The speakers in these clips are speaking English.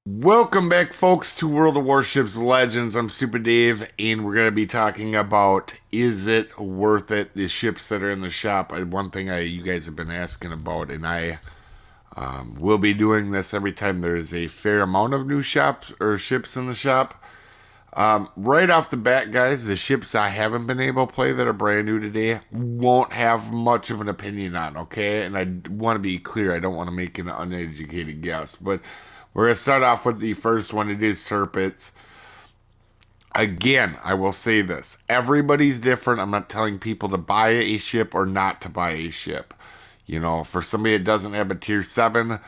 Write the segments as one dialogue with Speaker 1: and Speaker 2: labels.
Speaker 1: Welcome back, folks, to World of Warships Legends. I'm Soopa-Dave, and we're going to be talking about, is it worth it? The ships that are in the shop. One thing you guys have been asking about, and I will be doing this every time there is a fair amount of new shops or ships in the shop. Right off the bat, guys, the ships I haven't been able to play that are brand new today won't have much of an opinion on, okay? And I want to be clear, I don't want to make an uneducated guess, but we're going to start off with the first one. It is Turpits. Again, I will say this. Everybody's different. I'm not telling people to buy a ship or not to buy a ship. You know, for somebody that doesn't have a tier 7,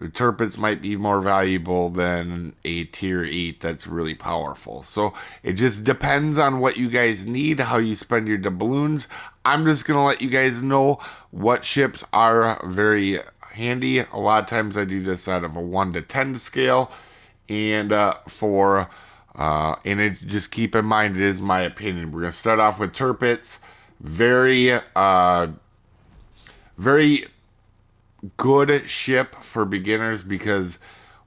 Speaker 1: Turpits might be more valuable than a tier 8 that's really powerful. So it just depends on what you guys need, how you spend your doubloons. I'm just going to let you guys know what ships are very handy. A lot of times I do this out of a 1 to 10 scale. And and it just keep in mind it is my opinion. We're gonna start off with Turpits. Very very good ship for beginners because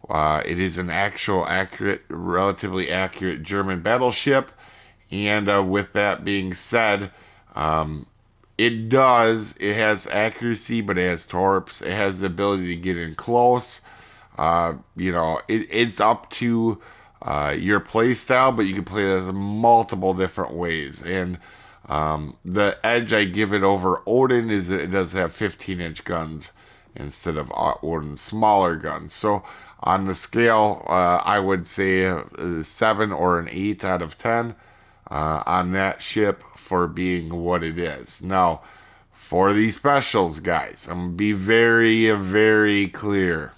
Speaker 1: it is an actual accurate, relatively accurate German battleship. And with that being said, um, it has accuracy, but it has torps. It has the ability to get in close. It's up to your play style, but you can play this multiple different ways. And the edge I give it over Odin is that it does have 15-inch guns instead of Odin's smaller guns. So on the scale, I would say a 7 or an 8 out of 10 on that ship for being what it is. Now, for these specials, guys, I'm going to be very, very clear.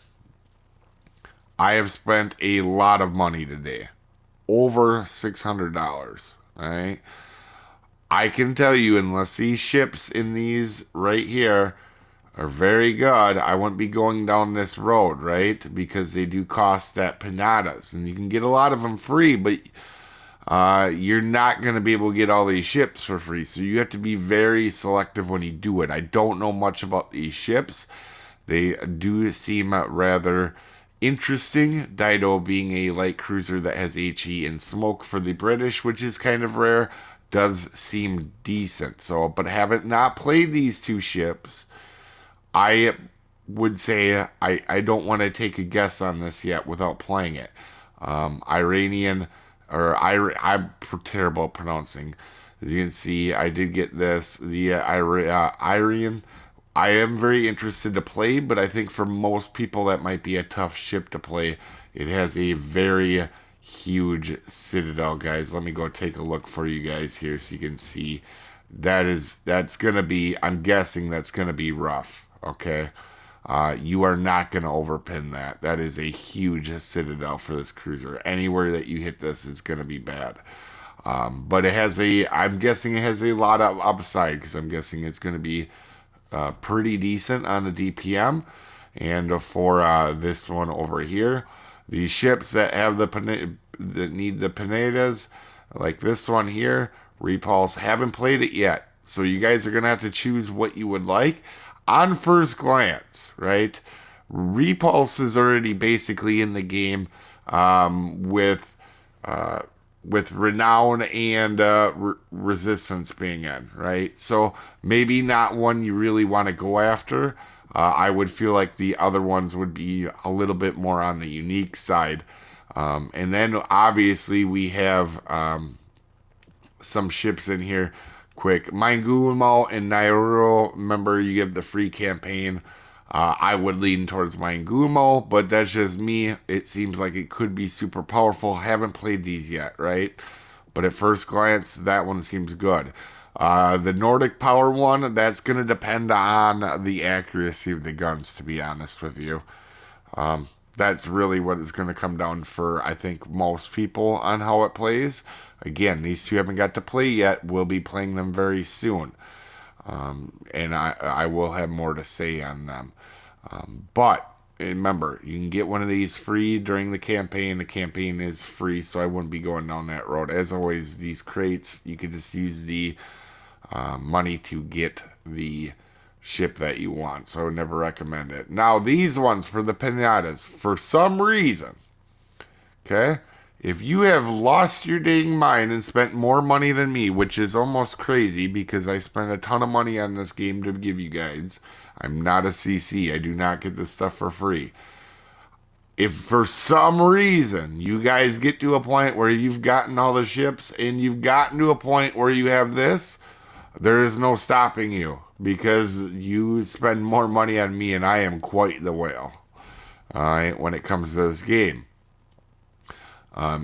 Speaker 1: I have spent a lot of money today, over $600. All right. I can tell you, unless these ships in these right here are very good, I wouldn't be going down this road, right? Because they do cost that pinatas, and you can get a lot of them free, but you're not going to be able to get all these ships for free. So you have to be very selective when you do it. I don't know much about these ships. They do seem rather interesting. Dido being a light cruiser that has HE and smoke for the British, which is kind of rare, does seem decent. So, but haven't not played these two ships. I would say I don't want to take a guess on this yet without playing it. Iranian or I'm terrible at pronouncing. As you can see, I did get this. The Irian. I am very interested to play, but I think for most people that might be a tough ship to play. It has a very huge citadel, guys. Let me go take a look for you guys here so you can see. That's gonna be. I'm guessing that's gonna be rough. Okay. You are not going to overpin that. That is a huge citadel for this cruiser. Anywhere that you hit this is going to be bad. But I'm guessing it has a lot of upside because I'm guessing it's going to be pretty decent on the DPM. And for this one over here, the ships that have that need the pinetas, like this one here, Repulse, haven't played it yet. So you guys are gonna have to choose what you would like. On first glance, right? Repulse is already basically in the game um, with uh, with renown and resistance being in, right? So maybe not one you really want to go after. I would feel like the other ones would be a little bit more on the unique side. And then obviously we have some ships in here. Quick, Mangumo and Nairo. Remember, you get the free campaign. I would lean towards Mangumo, but that's just me. It seems like it could be super powerful. Haven't played these yet, right? But at first glance, that one seems good. The Nordic Power one, that's going to depend on the accuracy of the guns, to be honest with you. Um, that's really what it's going to come down for, I think, most people on how it plays. Again, these two haven't got to play yet. We'll be playing them very soon. And I will have more to say on them. But remember, you can get one of these free during the campaign. The campaign is free, so I wouldn't be going down that road. As always, these crates, you can just use the money to get the ship that you want. So I would never recommend it. Now, these ones for the pinatas, for some reason, okay? If you have lost your dang mind and spent more money than me, which is almost crazy because I spent a ton of money on this game to give you guys. I'm not a CC. I do not get this stuff for free. If for some reason you guys get to a point where you've gotten all the ships and you've gotten to a point where you have this, there is no stopping you because you spend more money on me and I am quite the whale. All right, when it comes to this game.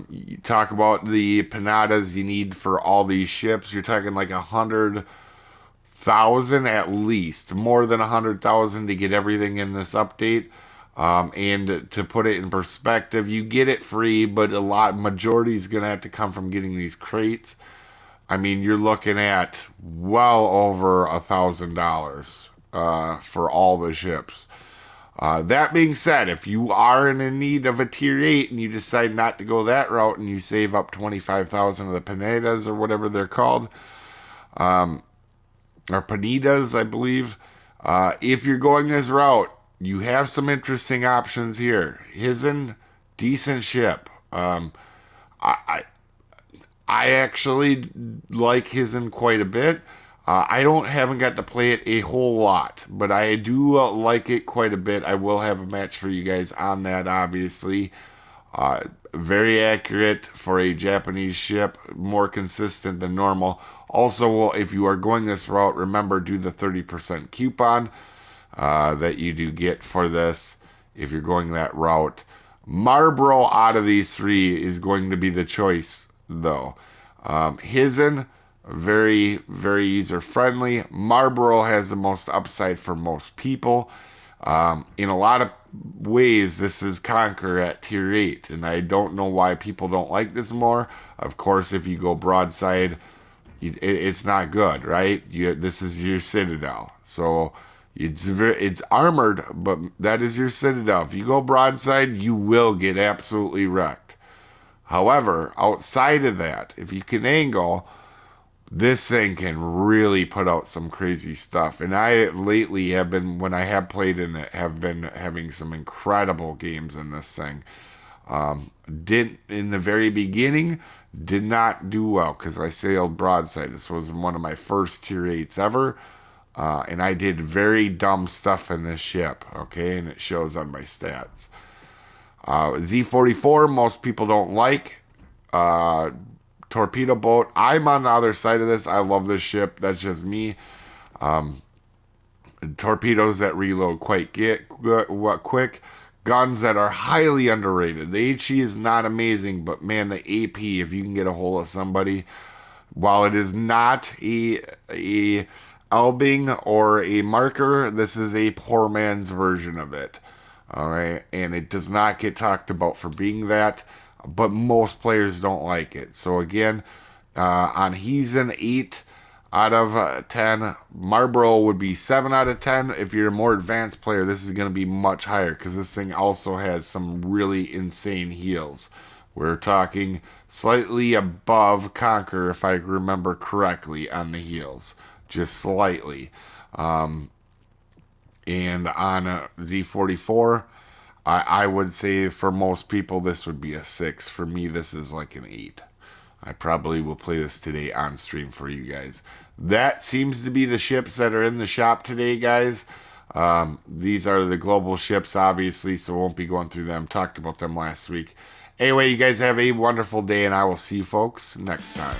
Speaker 1: You talk about the pinatas you need for all these ships. You're talking like 100,000 at least, more than 100,000 to get everything in this update. And to put it in perspective, you get it free, but majority is gonna have to come from getting these crates. I mean, you're looking at well over $1,000 for all the ships. That being said, if you are in need of a tier 8 and you decide not to go that route and you save up 25,000 of the pinatas or whatever they're called, um, or panitas, I believe, if you're going this route, you have some interesting options here. Hizen, decent ship. I, I actually like Hizen quite a bit. I don't haven't got to play it a whole lot, but I do like it quite a bit. I will have a match for you guys on that, obviously. Uh, Very accurate for a Japanese ship, more consistent than normal. Also, well, if you are going this route, remember do the 30% coupon that you do get for this if you're going that route. Marlboro out of these three is going to be the choice, though. Hizen, very, very user friendly. Marlboro has the most upside for most people. In a lot of ways, this is Conquer at tier 8, and I don't know why people don't like this more. Of course, if you go broadside, it's not good, right? This is your Citadel. So it's armored, but that is your Citadel. If you go broadside, you will get absolutely wrecked. However, outside of that, if you can angle, this thing can really put out some crazy stuff. And I lately have been, when I have played in it, have been having some incredible games in this thing. Did in the very beginning, did not do well because I sailed broadside. This was one of my first tier 8s ever. And I did very dumb stuff in this ship, okay? And it shows on my stats. Z44, most people don't like. Uh, Torpedo boat. I'm on the other side of this. I love this ship. That's just me. Um, Torpedoes that reload quite quick. Guns that are highly underrated. The HE is not amazing, but man, the AP, if you can get a hold of somebody, while it is not a Elbing or a marker, this is a poor man's version of it. All right, and it does not get talked about for being that, but most players don't like it. So again, on he's an 8 out of 10. Marlboro would be 7 out of 10. If you're a more advanced player, this is going to be much higher because this thing also has some really insane heals. We're talking slightly above Conquer, if I remember correctly, on the heals, just slightly. Um, and on Z44, I would say for most people this would be a 6. For me, this is like an 8. I probably will play this today on stream for you guys. That seems to be the ships that are in the shop today, guys. These are the global ships, obviously, so won't be going through them. Talked about them last week. Anyway, you guys have a wonderful day, and I will see you folks next time.